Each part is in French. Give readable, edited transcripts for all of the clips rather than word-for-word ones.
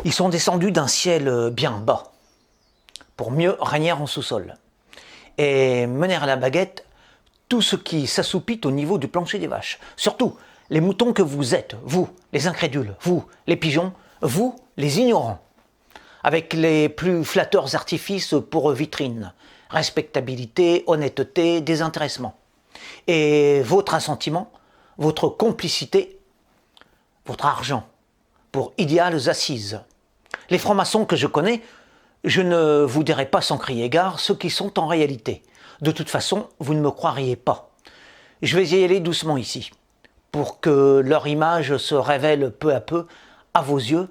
Ils sont descendus d'un ciel bien bas, pour mieux régner en sous-sol, et mener à la baguette tout ce qui s'assoupit au niveau du plancher des vaches. Surtout, les moutons que vous êtes, vous, les incrédules, vous, les pigeons, vous, les ignorants, avec les plus flatteurs artifices pour vitrine, respectabilité, honnêteté, désintéressement. Et votre assentiment, votre complicité, votre argent, pour idéales assises. Les francs-maçons que je connais, je ne vous dirai pas sans crier gare ce qui sont en réalité. De toute façon, vous ne me croiriez pas. Je vais y aller doucement ici, pour que leur image se révèle peu à peu à vos yeux,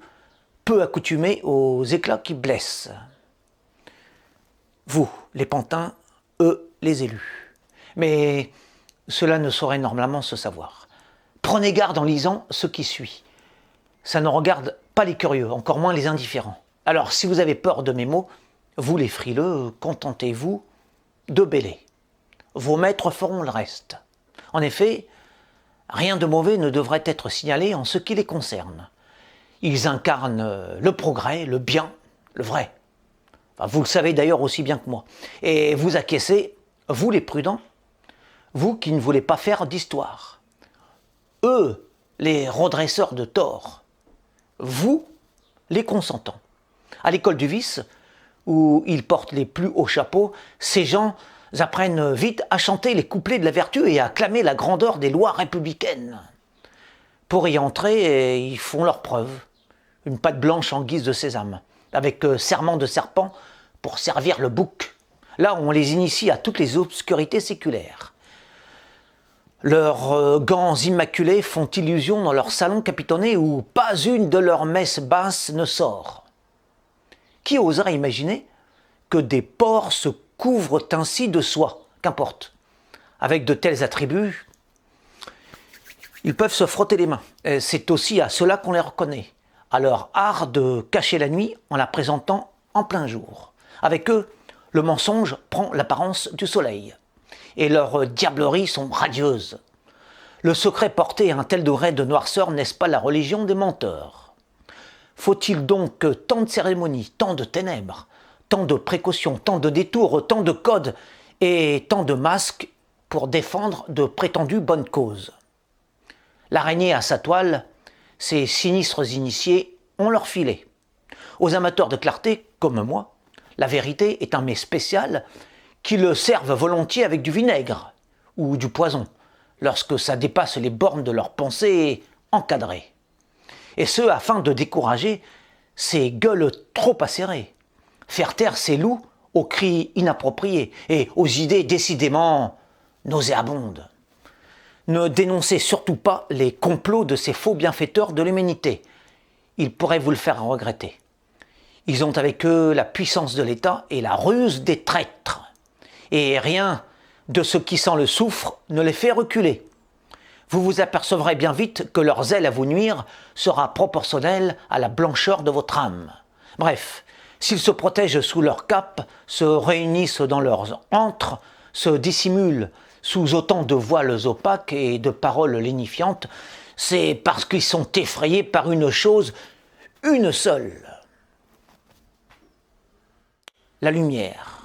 peu accoutumés aux éclats qui blessent. Vous, les pantins, eux, les élus. Mais cela ne saurait normalement se savoir. Prenez garde en lisant ce qui suit. Ça ne regarde pas les curieux, encore moins les indifférents. Alors, si vous avez peur de mes mots, vous les frileux, contentez-vous de bêler. Vos maîtres feront le reste. En effet, rien de mauvais ne devrait être signalé en ce qui les concerne. Ils incarnent le progrès, le bien, le vrai. Enfin, vous le savez d'ailleurs aussi bien que moi. Et vous acquiescez, vous les prudents, vous qui ne voulez pas faire d'histoire. Eux, les redresseurs de tort. Vous, les consentants. À l'école du vice, où ils portent les plus hauts chapeaux, ces gens apprennent vite à chanter les couplets de la vertu et à clamer la grandeur des lois républicaines. Pour y entrer, ils font leurs preuves. Une patte blanche en guise de sésame, avec serment de serpent pour servir le bouc. Là, on les initie à toutes les obscurités séculaires. Leurs gants immaculés font illusion dans leur salon capitonné où pas une de leurs messes basses ne sort. Qui oserait imaginer que des porcs se couvrent ainsi de soie, qu'importe. Avec de tels attributs, ils peuvent se frotter les mains. C'est aussi à cela qu'on les reconnaît, à leur art de cacher la nuit en la présentant en plein jour. Avec eux, le mensonge prend l'apparence du soleil, et leurs diableries sont radieuses. Le secret porté à un tel degré de noirceur, n'est-ce pas la religion des menteurs? Faut-il donc tant de cérémonies, tant de ténèbres, tant de précautions, tant de détours, tant de codes et tant de masques pour défendre de prétendues bonnes causes? L'araignée à sa toile, ces sinistres initiés ont leur filet. Aux amateurs de clarté, comme moi, la vérité est un mets spécial qui le servent volontiers avec du vinaigre ou du poison, lorsque ça dépasse les bornes de leur pensée encadrée. Et ce, afin de décourager ces gueules trop acérées, faire taire ces loups aux cris inappropriés et aux idées décidément nauséabondes. Ne dénoncez surtout pas les complots de ces faux bienfaiteurs de l'humanité. Ils pourraient vous le faire regretter. Ils ont avec eux la puissance de l'État et la ruse des traîtres. Et rien de ce qui sent le soufre ne les fait reculer. Vous vous apercevrez bien vite que leur zèle à vous nuire sera proportionnel à la blancheur de votre âme. Bref, s'ils se protègent sous leur cape, se réunissent dans leurs antres, se dissimulent sous autant de voiles opaques et de paroles lénifiantes, c'est parce qu'ils sont effrayés par une chose, une seule. La lumière.